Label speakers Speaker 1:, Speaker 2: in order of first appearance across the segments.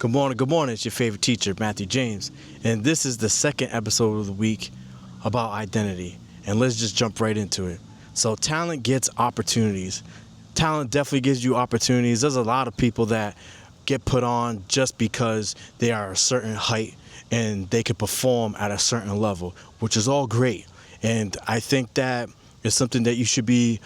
Speaker 1: Good morning, good morning. It's your favorite teacher, Matthew James. And this is the second episode of the week about identity. And let's just jump right into it. So talent gets opportunities. Talent definitely gives you opportunities. There's a lot of people that get put on just because they are a certain height and they can perform at a certain level, which is all great. And I think that is something that you should be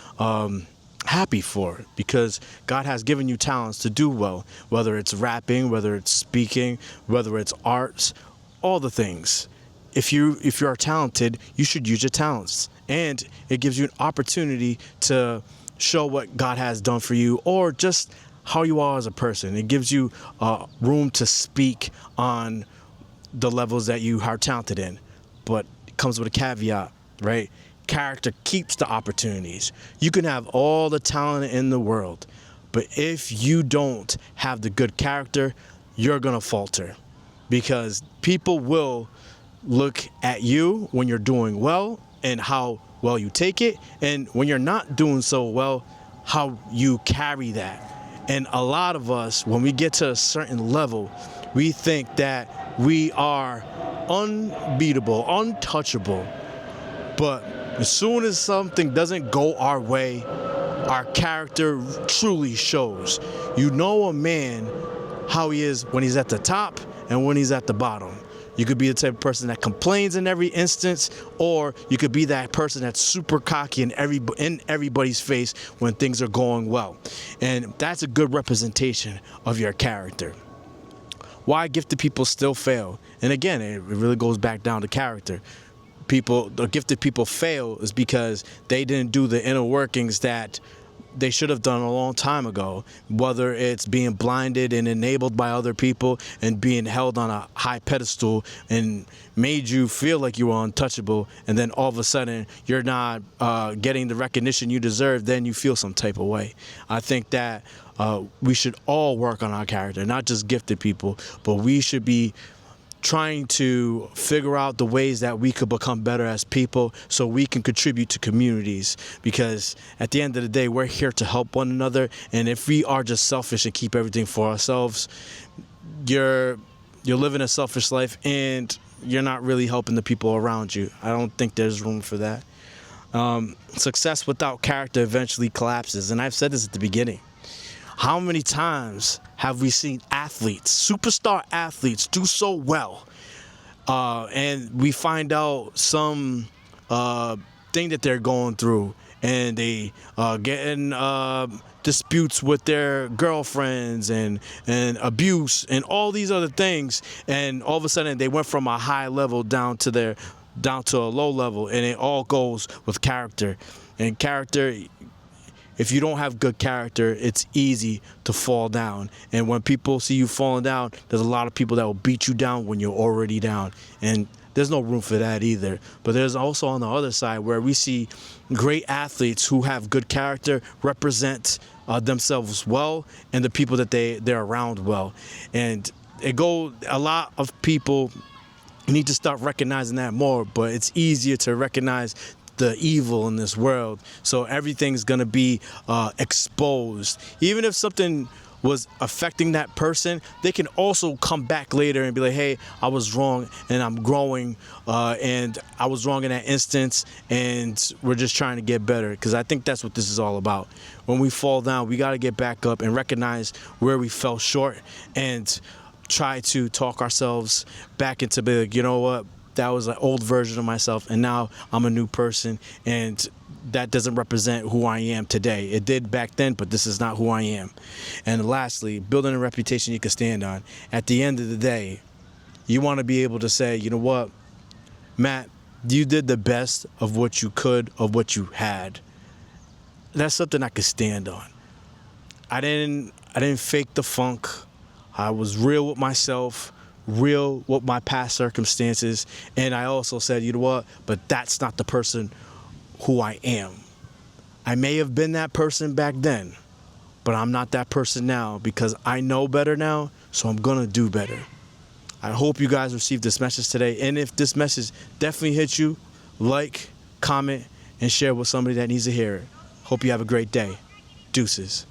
Speaker 1: happy for, because God has given you talents to do well, whether it's rapping, whether it's speaking, whether it's arts, all the things. If you are talented, you should use your talents, and it gives you an opportunity to show what God has done for you, or just how you are as a person. It gives you room to speak on the levels that you are talented in, but it comes with a caveat, right? Character keeps the opportunities. You can have all the talent in the world, but if you don't have the good character, you're gonna falter, because people will look at you when you're doing well and how well you take it, and when you're not doing so well, how you carry that. And a lot of us, when we get to a certain level, we think that we are unbeatable, untouchable. But as soon as something doesn't go our way, our character truly shows. You know a man how he is when he's at the top and when he's at the bottom. You could be the type of person that complains in every instance, or you could be that person that's super cocky in everybody's face when things are going well. And that's a good representation of your character. Why gifted people still fail? And again, it really goes back down to character. The gifted people fail is because they didn't do the inner workings that they should have done a long time ago, whether it's being blinded and enabled by other people and being held on a high pedestal and made you feel like you were untouchable, and then all of a sudden you're not getting the recognition you deserve, then you feel some type of way. I think that we should all work on our character, not just gifted people, but we should be trying to figure out the ways that we could become better as people so we can contribute to communities, because at the end of the day, we're here to help one another. And if we are just selfish and keep everything for ourselves, you're living a selfish life and you're not really helping the people around you. I don't think there's room for that. Success without character eventually collapses, and I've said this at the beginning. How many times have we seen athletes, superstar athletes, do so well, and we find out some thing that they're going through, and they get in disputes with their girlfriends and abuse and all these other things, and all of a sudden they went from a high level down to a low level, and it all goes with character. And character, if you don't have good character, it's easy to fall down. And when people see you falling down, there's a lot of people that will beat you down when you're already down. And there's no room for that either. But there's also on the other side where we see great athletes who have good character represent themselves well, and the people that they're around well. And a lot of people need to start recognizing that more, but it's easier to recognize the evil in this world, so everything's gonna be exposed. Even if something was affecting that person, they can also come back later and be like, hey, I was wrong and I'm growing, and I was wrong in that instance, and we're just trying to get better. Because I think that's what this is all about. When we fall down, we got to get back up and recognize where we fell short and try to talk ourselves back into being like, you know what, that was an old version of myself, and now I'm a new person, and that doesn't represent who I am today. It did back then, but this is not who I am. And lastly, building a reputation you can stand on. At the end of the day, you want to be able to say, you know what, Matt, you did the best of what you could, of what you had. That's something I could stand on. I didn't fake the funk. I was real with myself, real with my past circumstances, and I also said, you know what, but that's not the person who I am. I may have been that person back then, but I'm not that person now, because I know better now, so I'm gonna do better. I hope you guys received this message today, and if this message definitely hit you, like, comment, and share with somebody that needs to hear it. Hope you have a great day. Deuces.